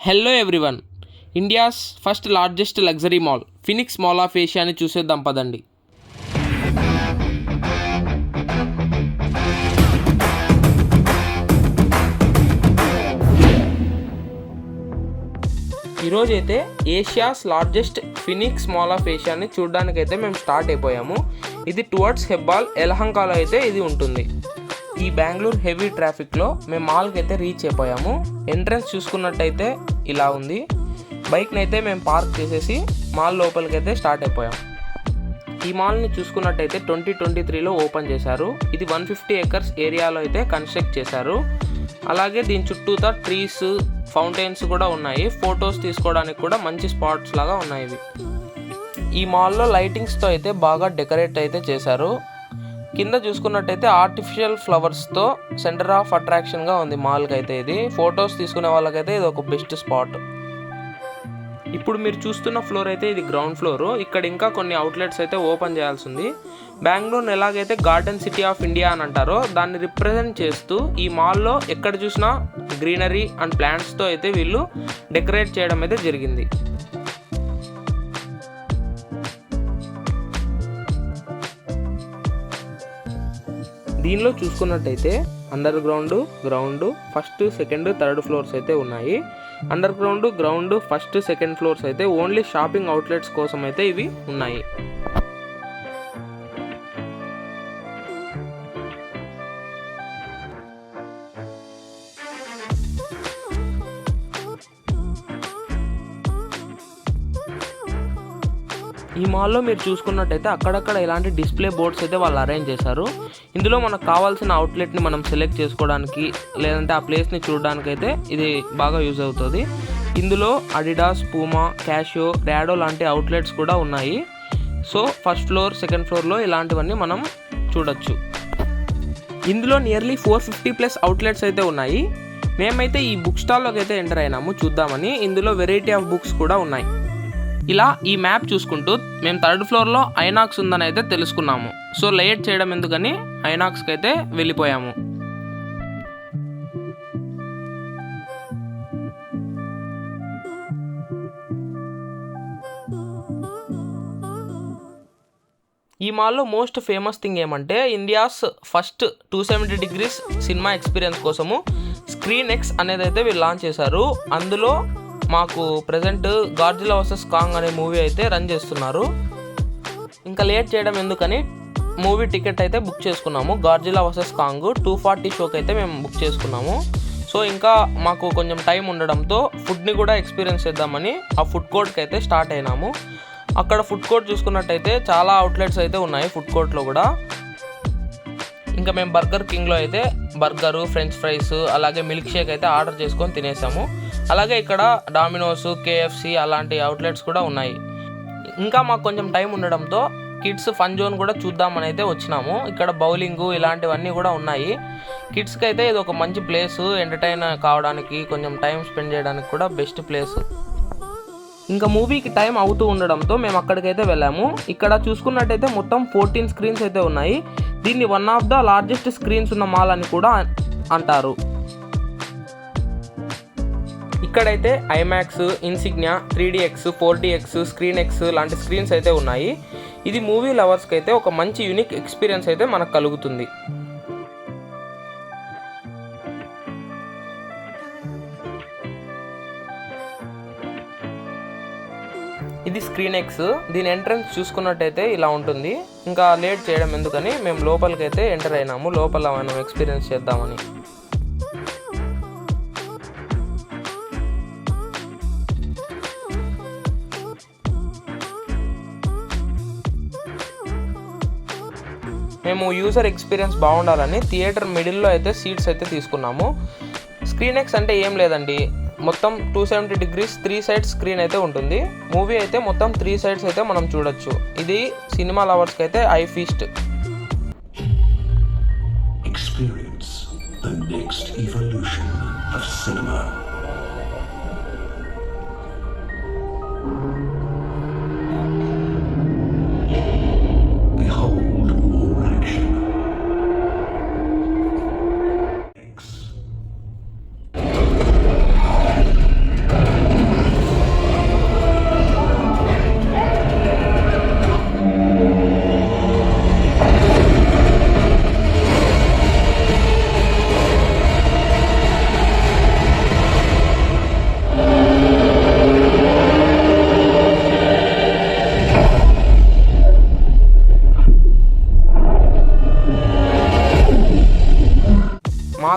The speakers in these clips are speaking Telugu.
Hello everyone, India's first largest luxury mall Phoenix mall of ఏషియాని చూసేద్దాం పదండి. ఈరోజైతే Asia's largest Phoenix mall of ఏషియాని చూడడానికైతే మేము స్టార్ట్ అయిపోయాము. ఇది టువర్డ్స్ హెబ్బాల్ యలహంకలో అయితే ఇది ఉంటుంది. ఈ బెంగళూరు హెవీ ట్రాఫిక్లో మేము మాల్కి అయితే రీచ్ అయిపోయాము. ఎంట్రన్స్ చూసుకున్నట్టయితే ఇలా ఉంది. బైక్ని అయితే మేము పార్క్ చేసేసి మాల్ లోపలికి అయితే స్టార్ట్ అయిపోయాం. ఈ మాల్ని చూసుకున్నట్టయితే 2023లో ఓపెన్ చేశారు. ఇది 150 acres ఏరియాలో అయితే కన్స్ట్రక్ట్ చేశారు. అలాగే దీని చుట్టూతా ట్రీస్, ఫౌంటైన్స్ కూడా ఉన్నాయి. ఫొటోస్ తీసుకోవడానికి కూడా మంచి స్పాట్స్ లాగా ఉన్నాయి ఇవి. ఈ మాల్లో లైటింగ్స్తో అయితే బాగా డెకరేట్ అయితే చేశారు. కింద చూసుకున్నట్టయితే ఆర్టిఫిషియల్ ఫ్లవర్స్తో సెంటర్ ఆఫ్ అట్రాక్షన్గా ఉంది మాల్కి అయితే. ఇది ఫొటోస్ తీసుకునే వాళ్ళకైతే ఇది ఒక బెస్ట్ స్పాట్. ఇప్పుడు మీరు చూస్తున్న ఫ్లోర్ అయితే ఇది గ్రౌండ్ ఫ్లోర్. ఇక్కడ ఇంకా కొన్ని అవుట్లెట్స్ అయితే ఓపెన్ చేయాల్సి ఉంది. బెంగళూరుని ఎలాగైతే గార్డెన్ సిటీ ఆఫ్ ఇండియా అని అంటారో దాన్ని రిప్రజెంట్ చేస్తూ ఈ మాల్లో ఎక్కడ చూసినా గ్రీనరీ అండ్ ప్లాంట్స్తో అయితే వీళ్ళు డెకరేట్ చేయడం అయితే జరిగింది. దీనిలో చూసుకున్నట్టయితే under ground first, second, third floors అయితే ఉన్నాయి. Under ground first, second floors అయితే ఓన్లీ షాపింగ్ అవుట్లెట్స్ కోసం అయితే ఇవి ఉన్నాయి. ఈ మాల్లో మీరు చూసుకున్నట్టయితే అక్కడక్కడ ఇలాంటి డిస్ప్లే బోర్డ్స్ అయితే వాళ్ళు అరేంజ్ చేశారు. ఇందులో మనకు కావాల్సిన అవుట్లెట్ని మనం సెలెక్ట్ చేసుకోవడానికి లేదంటే ఆ ప్లేస్ని చూడడానికి అయితే ఇది బాగా యూజ్ అవుతుంది. ఇందులో అడిడాస్, పూమా, క్యాషియో, ర్యాడో లాంటి అవుట్లెట్స్ కూడా ఉన్నాయి. సో ఫస్ట్ ఫ్లోర్, సెకండ్ ఫ్లోర్లో ఇలాంటివన్నీ మనం చూడొచ్చు. ఇందులో నియర్లీ 450+ అవుట్లెట్స్ అయితే ఉన్నాయి. మేమైతే ఈ బుక్ స్టాల్లోకి అయితే ఎంటర్ అయినాము చూద్దామని. ఇందులో వెరైటీ ఆఫ్ బుక్స్ కూడా ఉన్నాయి. ఇలా ఈ మ్యాప్ చూసుకుంటూ మేము థర్డ్ ఫ్లోర్లో ఐనాక్స్ ఉందని అయితే తెలుసుకున్నాము. సో లేట్ చేయడం ఎందుకని ఐనాక్స్కి అయితే వెళ్ళిపోయాము. ఈ మాల్లో మోస్ట్ ఫేమస్ థింగ్ ఏమంటే India's first 270 degrees cinema experience కోసము స్క్రీన్ ఎక్స్ అనేది అయితే వీళ్ళు లాంచ్ చేశారు. అందులో మాకు ప్రజెంట్ గాడ్జిల్లా వర్సెస్ కాంగ్ అనే మూవీ అయితే రన్ చేస్తున్నారు. ఇంకా లేట్ చేయడం ఎందుకని మూవీ టికెట్ అయితే బుక్ చేసుకున్నాము. గాడ్జిల్లా వర్సెస్ కాంగ్ 240 షోకి అయితే మేము బుక్ చేసుకున్నాము. సో ఇంకా మాకు కొంచెం టైం ఉండడంతో ఫుడ్ని కూడా ఎక్స్పీరియన్స్ చేద్దామని ఆ ఫుడ్ కోర్ట్కి అయితే స్టార్ట్ అయినాము. అక్కడ ఫుడ్ కోర్ట్ చూసుకున్నట్టయితే చాలా అవుట్లెట్స్ అయితే ఉన్నాయి ఫుడ్ కోర్ట్లో కూడా. ఇంకా మేము బర్గర్ కింగ్లో అయితే బర్గరు, ఫ్రెంచ్ ఫ్రైస్, అలాగే మిల్క్ షేక్ అయితే ఆర్డర్ చేసుకొని తినేసాము. అలాగే ఇక్కడ డామినోస్, KFC అలాంటి అవుట్లెట్స్ కూడా ఉన్నాయి. ఇంకా మాకు కొంచెం టైం ఉండడంతో కిడ్స్ ఫన్ జోన్ కూడా చూద్దామని అయితే వచ్చినాము. ఇక్కడ బౌలింగ్ ఇలాంటివన్నీ కూడా ఉన్నాయి. కిడ్స్కి అయితే ఇది ఒక మంచి ప్లేస్, ఎంటర్టైన్ కావడానికి, కొంచెం టైం స్పెండ్ చేయడానికి కూడా బెస్ట్ ప్లేస్. ఇంకా మూవీకి టైం అవుతూ ఉండడంతో మేము అక్కడికైతే వెళ్ళాము. ఇక్కడ చూసుకున్నట్టయితే మొత్తం 14 స్క్రీన్స్ అయితే ఉన్నాయి. దీన్ని one of the largest screens ఉన్న మాల్ అని కూడా అంటారు. ఇక్కడైతే IMAX, insignia, 3DX, 4DX, screen X లాంటి స్క్రీన్స్ అయితే ఉన్నాయి. ఇది మూవీ లవర్స్కి అయితే ఒక మంచి యూనిక్ ఎక్స్పీరియన్స్ అయితే మనకు కలుగుతుంది. ఇది స్క్రీన్ ఎక్స్. దీని ఎంట్రన్స్ చూసుకున్నట్టయితే ఇలా ఉంటుంది. ఇంకా లేట్ చేయడం ఎందుకని మేము లోపలికి అయితే ఎంటర్ అయినాము. లోపల మనం ఎక్స్పీరియన్స్ చేద్దామని. మేము యూజర్ ఎక్స్పీరియన్స్ బాగుండాలని థియేటర్ మిడిల్లో అయితే సీట్స్ అయితే తీసుకున్నాము. స్క్రీన్ ఎక్స్ అంటే ఏం లేదండి, మొత్తం 270 degrees 3 sides స్క్రీన్ అయితే ఉంటుంది. మూవీ అయితే మొత్తం 3 sides అయితే మనం చూడొచ్చు. ఇది సినిమా లవర్స్కి అయితే I feast. Experience the next evolution of cinema. Behold more action. X.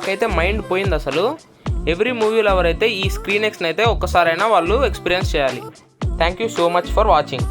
నాకైతే మైండ్ పోయింది అసలు. ఎవ్రీ మూవీ లవర్ అయితే ఈ స్క్రీన్ ఎక్స్ని అయితే ఒక్కసారైనా వాళ్ళు ఎక్స్పీరియన్స్ చేయాలి. Thank you so much for watching.